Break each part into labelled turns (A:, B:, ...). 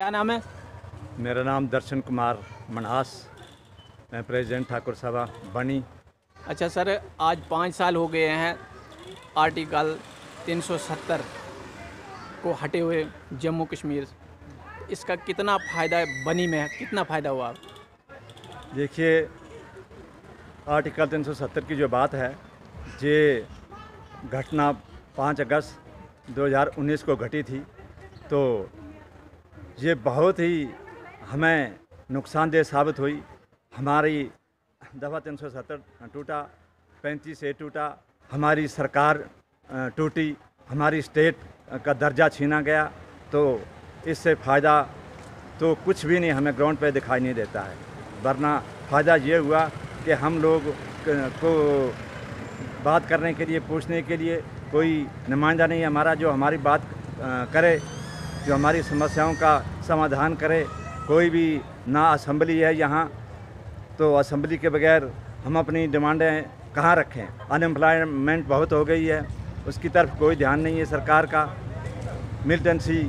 A: क्या नाम है?
B: मेरा नाम दर्शन कुमार मनास, मैं प्रेसिडेंट ठाकुर सभा बनी।
A: अच्छा सर, आज 5 साल हो गए हैं आर्टिकल 370 को हटे हुए जम्मू कश्मीर। इसका कितना फ़ायदा है बनी में, कितना फ़ायदा हुआ?
B: देखिए, आर्टिकल 370 की जो बात है, ये घटना 5 अगस्त 2019 को घटी थी। तो ये बहुत ही हमें नुकसानदेह साबित हुई। हमारी दफ़ा 370 टूटा, 35A टूटा, हमारी सरकार टूटी, हमारी स्टेट का दर्जा छीना गया। तो इससे फ़ायदा तो कुछ भी नहीं हमें ग्राउंड पे दिखाई नहीं देता है, वरना फ़ायदा ये हुआ कि हम लोग को बात करने के लिए, पूछने के लिए कोई नुमाइंदा नहीं हमारा जो हमारी बात करे, जो हमारी समस्याओं का समाधान करे। कोई भी ना असम्बली है यहाँ, तो असम्बली के बगैर हम अपनी डिमांडें कहाँ रखें। अनएम्प्लॉयमेंट बहुत हो गई है, उसकी तरफ कोई ध्यान नहीं है सरकार का। मिलिटेंसी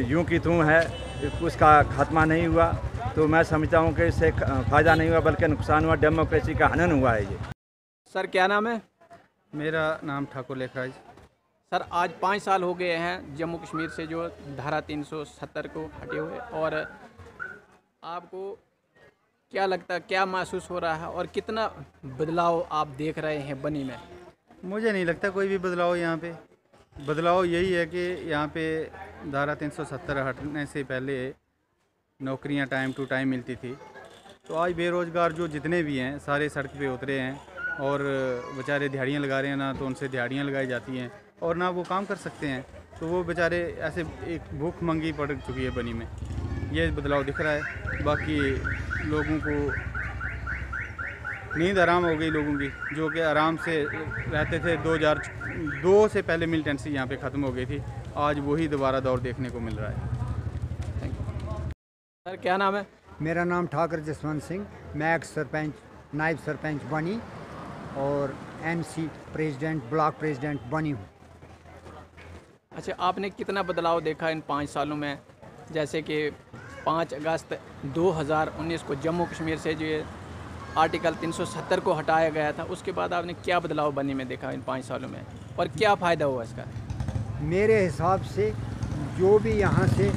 B: यूं की तूं है, उसका खात्मा नहीं हुआ। तो मैं समझता हूं कि इससे फ़ायदा नहीं हुआ बल्कि नुकसान हुआ, डेमोक्रेसी का हनन हुआ है ये।
A: सर क्या नाम है?
C: मेरा नाम ठाकुर लेखराज।
A: सर आज 5 साल हो गए हैं जम्मू कश्मीर से जो धारा 370 को हटे हुए, और आपको क्या लगता है, क्या महसूस हो रहा है और कितना बदलाव आप देख रहे हैं बनी में?
C: मुझे नहीं लगता कोई भी बदलाव यहाँ पे। बदलाव यही है कि यहाँ पे धारा 370 हटने से पहले नौकरियाँ टाइम टू टाइम मिलती थी। तो आज बेरोज़गार जो जितने भी हैं सारे सड़क पे उतरे हैं और बेचारे दिहाड़ियाँ लगा रहे हैं, ना तो उनसे दिहाड़ियाँ लगाई जाती हैं और ना वो काम कर सकते हैं। तो वो बेचारे ऐसे एक भूखमंगी पड़ चुकी है बनी में। ये बदलाव दिख रहा है। बाकी लोगों को नींद आराम हो गई, लोगों की जो कि आराम से रहते थे। 2002 से पहले मिलिटेंसी यहाँ पे ख़त्म हो गई थी, आज वही दोबारा दौर देखने को मिल रहा है।
A: Thank you. सर क्या नाम है?
D: मेरा नाम ठाकुर जसवंत सिंह, मैं एक सरपंच, नायब सरपंच बनी और MC प्रेसिडेंट, ब्लॉक प्रेसिडेंट बनी हूँ।
A: अच्छा, आपने कितना बदलाव देखा इन 5 सालों में? जैसे कि 5 अगस्त 2019 को जम्मू कश्मीर से जो ये आर्टिकल 370 को हटाया गया था, उसके बाद आपने क्या बदलाव बनी में देखा इन 5 सालों में, और क्या फ़ायदा हुआ इसका?
D: मेरे हिसाब से जो भी यहाँ से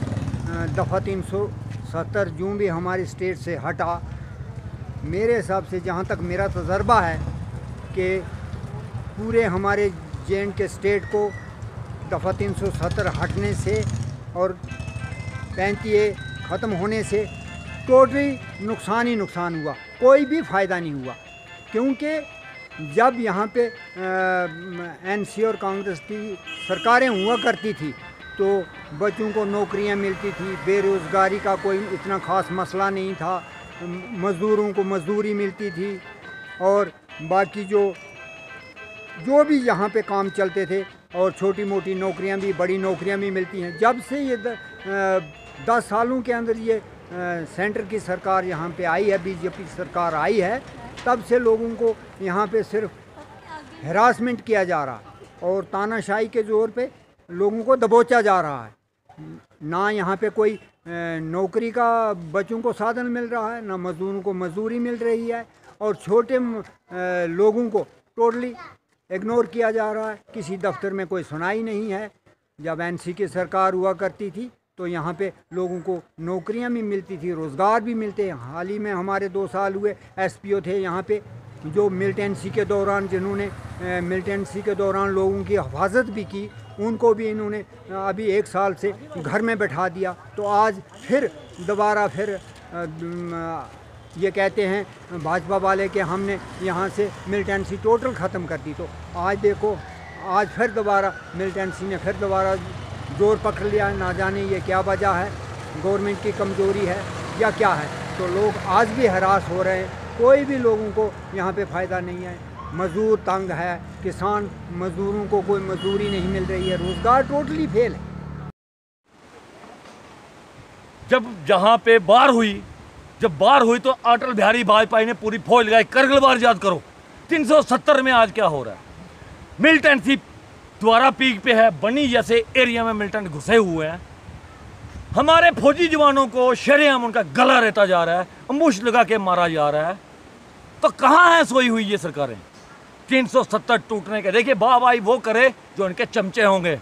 D: दफ़ा 370 जो भी हमारी स्टेट से हटा, मेरे हिसाब से जहाँ तक मेरा तजर्बा है कि पूरे हमारे J&K स्टेट को दफ़ा 370 हटने से और 35A ख़त्म होने से टोटली नुकसान ही नुकसान हुआ, कोई भी फ़ायदा नहीं हुआ। क्योंकि जब यहाँ पे NC और कांग्रेस की सरकारें हुआ करती थी तो बच्चों को नौकरियाँ मिलती थी, बेरोज़गारी का कोई इतना ख़ास मसला नहीं था, मज़दूरों को मज़दूरी मिलती थी और बाकी जो भी यहाँ पे काम चलते थे, और छोटी मोटी नौकरियाँ भी, बड़ी नौकरियाँ भी मिलती हैं। जब से ये 10 सालों के अंदर ये सेंटर की सरकार यहाँ पे आई है, BJP सरकार आई है, तब से लोगों को यहाँ पे सिर्फ हरासमेंट किया जा रहा है और तानाशाही के ज़ोर पे लोगों को दबोचा जा रहा है। ना यहाँ पे कोई नौकरी का बच्चों को साधन मिल रहा है, ना मज़दूरों को मजदूरी मिल रही है, और छोटे लोगों को टोटली इग्नोर किया जा रहा है। किसी दफ्तर में कोई सुनाई नहीं है। जब NC की सरकार हुआ करती थी तो यहाँ पे लोगों को नौकरियाँ भी मिलती थी, रोज़गार भी मिलते हैं। हाल ही में हमारे 2 साल हुए SPO थे यहाँ पे, जो मिलिटेंसी के दौरान, जिन्होंने मिलिटेंसी के दौरान लोगों की हिफाजत भी की, उनको भी इन्होंने अभी 1 साल से घर में बैठा दिया। तो आज फिर दोबारा फिर ये कहते हैं भाजपा वाले कि हमने यहाँ से मिलिटेंसी टोटल ख़त्म कर दी। तो आज देखो, आज फिर दोबारा मिलिटेंसी ने फिर दोबारा जोर पकड़ लिया है। ना जाने ये क्या वजह है, गवर्नमेंट की कमज़ोरी है या क्या है। तो लोग आज भी हरास हो रहे हैं, कोई भी लोगों को यहाँ पे फ़ायदा नहीं है। मज़दूर तंग है, किसान मज़दूरों को कोई मजदूरी नहीं मिल रही है, रोज़गार टोटली फेल है।
E: जब बार हुई तो अटल बिहारी वाजपेयी ने पूरी फौज लगाई। करगिल वार याद करो। 370 में आज क्या हो रहा है? मिलिटेंसी द्वारा पीक पे है। बनी जैसे एरिया में मिलिटेंट घुसे हुए हैं। हमारे फौजी जवानों को शरेआम उनका गला रहता जा रहा है, अम्बुश लगा के मारा जा रहा है। तो कहाँ है सोई हुई ये सरकारें? 370 टूटने के, देखिए वाह भाई वो करे जो इनके चमचे होंगे।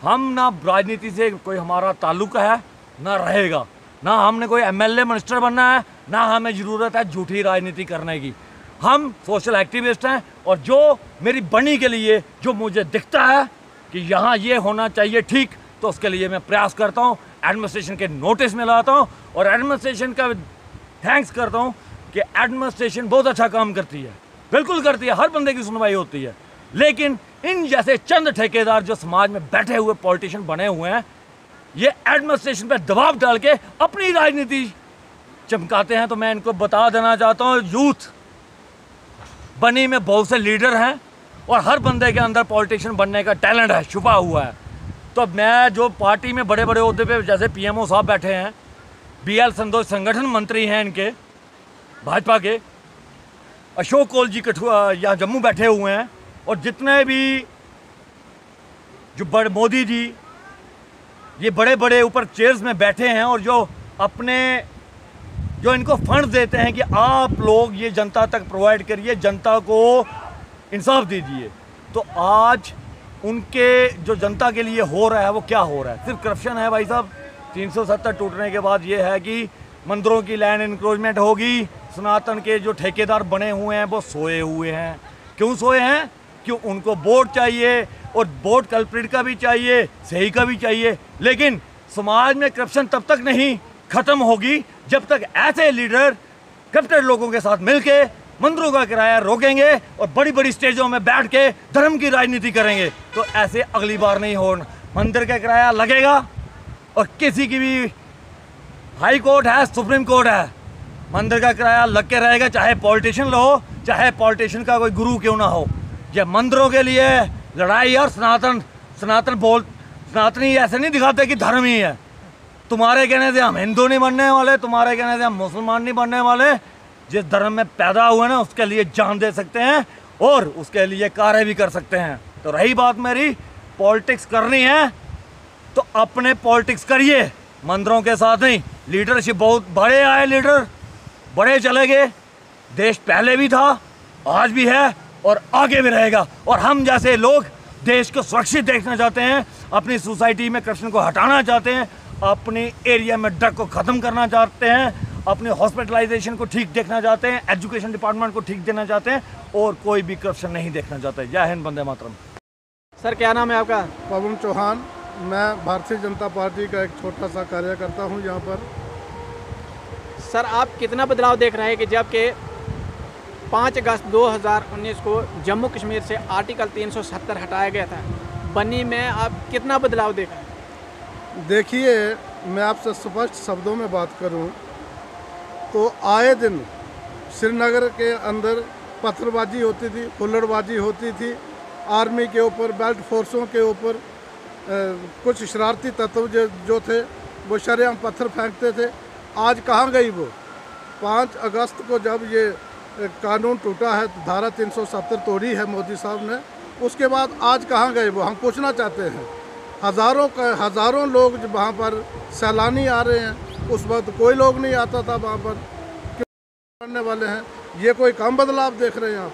E: हम ना राजनीति से कोई हमारा ताल्लुक है ना रहेगा, ना हमने कोई एमएलए मिनिस्टर बनना है, ना हमें ज़रूरत है झूठी राजनीति करने की। हम सोशल एक्टिविस्ट हैं और जो मेरी बनी के लिए जो मुझे दिखता है कि यहाँ ये होना चाहिए ठीक, तो उसके लिए मैं प्रयास करता हूँ, एडमिनिस्ट्रेशन के नोटिस में लाता हूँ और एडमिनिस्ट्रेशन का थैंक्स करता हूँ कि एडमिनिस्ट्रेशन बहुत अच्छा काम करती है, बिल्कुल करती है, हर बंदे की सुनवाई होती है। लेकिन इन जैसे चंद ठेकेदार जो समाज में बैठे हुए पॉलिटिशियन बने हुए हैं, ये एडमिनिस्ट्रेशन पर दबाव डाल के अपनी राजनीति चमकाते हैं। तो मैं इनको बता देना चाहता हूँ, यूथ बनी में बहुत से लीडर हैं और हर बंदे के अंदर पॉलिटिशियन बनने का टैलेंट है, छुपा हुआ है। तो मैं जो पार्टी में बड़े बड़े ओहदे पे जैसे पीएमओ साहब बैठे हैं, बीएल संतोष संगठन मंत्री हैं इनके भाजपा के, अशोक कोल जी कठुआ यहाँ जम्मू बैठे हुए हैं, और जितने भी जो बड़े मोदी जी ये बड़े बड़े ऊपर चेयर्स में बैठे हैं और जो अपने जो इनको फंड देते हैं कि आप लोग ये जनता तक प्रोवाइड करिए, जनता को इंसाफ दीजिए। तो आज उनके जो जनता के लिए हो रहा है वो क्या हो रहा है? सिर्फ करप्शन है भाई साहब। 370 टूटने के बाद ये है कि मंदिरों की लैंड इंक्रोचमेंट होगी, सनातन के जो ठेकेदार बने हुए हैं वो सोए हुए हैं। क्यों सोए हैं? क्यों? उनको वोट चाहिए और वोट कल्प्रिट का भी चाहिए, सही का भी चाहिए। लेकिन समाज में करप्शन तब तक नहीं खत्म होगी जब तक ऐसे लीडर करप्टेड लोगों के साथ मिलके मंदिरों का किराया रोकेंगे और बड़ी बड़ी स्टेजों में बैठ के धर्म की राजनीति करेंगे। तो ऐसे अगली बार नहीं होना। मंदिर का किराया लगेगा और किसी की भी हाई कोर्ट है, सुप्रीम कोर्ट है, मंदिर का किराया लग के रहेगा, चाहे पॉलिटिशियन लो, चाहे पॉलिटिशियन का कोई गुरु क्यों ना हो। ये मंदिरों के लिए लड़ाई और सनातनी ऐसे नहीं दिखाते कि धर्म ही है। तुम्हारे कहने से हम हिंदू नहीं बनने वाले, तुम्हारे कहने से हम मुसलमान नहीं बनने वाले। जिस धर्म में पैदा हुए ना उसके लिए जान दे सकते हैं और उसके लिए कार्य भी कर सकते हैं। तो रही बात मेरी, पॉलिटिक्स करनी है तो अपने पॉलिटिक्स करिए, मंदिरों के साथ नहीं। लीडरशिप बहुत बड़े आए, लीडर बड़े चले गए। देश पहले भी था, आज भी है और आगे भी रहेगा। और हम जैसे लोग देश को सुरक्षित देखना चाहते हैं, अपनी सोसाइटी में करप्शन को हटाना चाहते हैं, अपने एरिया में ड्रग को ख़त्म करना चाहते हैं, अपने हॉस्पिटलाइजेशन को ठीक देखना चाहते हैं, एजुकेशन डिपार्टमेंट को ठीक देना चाहते हैं और कोई भी करप्शन नहीं देखना चाहते। जय हिंद, वंदे मातरम।
A: सर क्या नाम है आपका?
F: पवन चौहान। मैं भारतीय जनता पार्टी का एक छोटा सा कार्यकर्ता हूं यहाँ पर।
A: सर आप कितना बदलाव देख रहे हैं कि जब के 5 अगस्त 2019 को जम्मू कश्मीर से आर्टिकल 370 हटाया गया था, बनी में आप कितना बदलाव देख रहे हैं?
F: देखिए, मैं आपसे स्पष्ट शब्दों में बात करूं तो आए दिन श्रीनगर के अंदर पत्थरबाजी होती थी, हुल्लड़बाजी होती थी, आर्मी के ऊपर, बेल्ट फोर्सों के ऊपर कुछ शरारती तत्व जो थे वो शरेआम पत्थर फेंकते थे। आज कहाँ गई वो? 5 अगस्त को जब ये कानून टूटा है, धारा 370 तोड़ी है मोदी साहब ने, उसके बाद आज कहाँ गए वो, हम पूछना चाहते हैं। हज़ारों लोग जो वहाँ पर सैलानी आ रहे हैं, उस वक्त कोई लोग नहीं आता था वहाँ पर। क्यों करने वाले हैं? ये कोई कम बदलाव देख रहे हैं आप?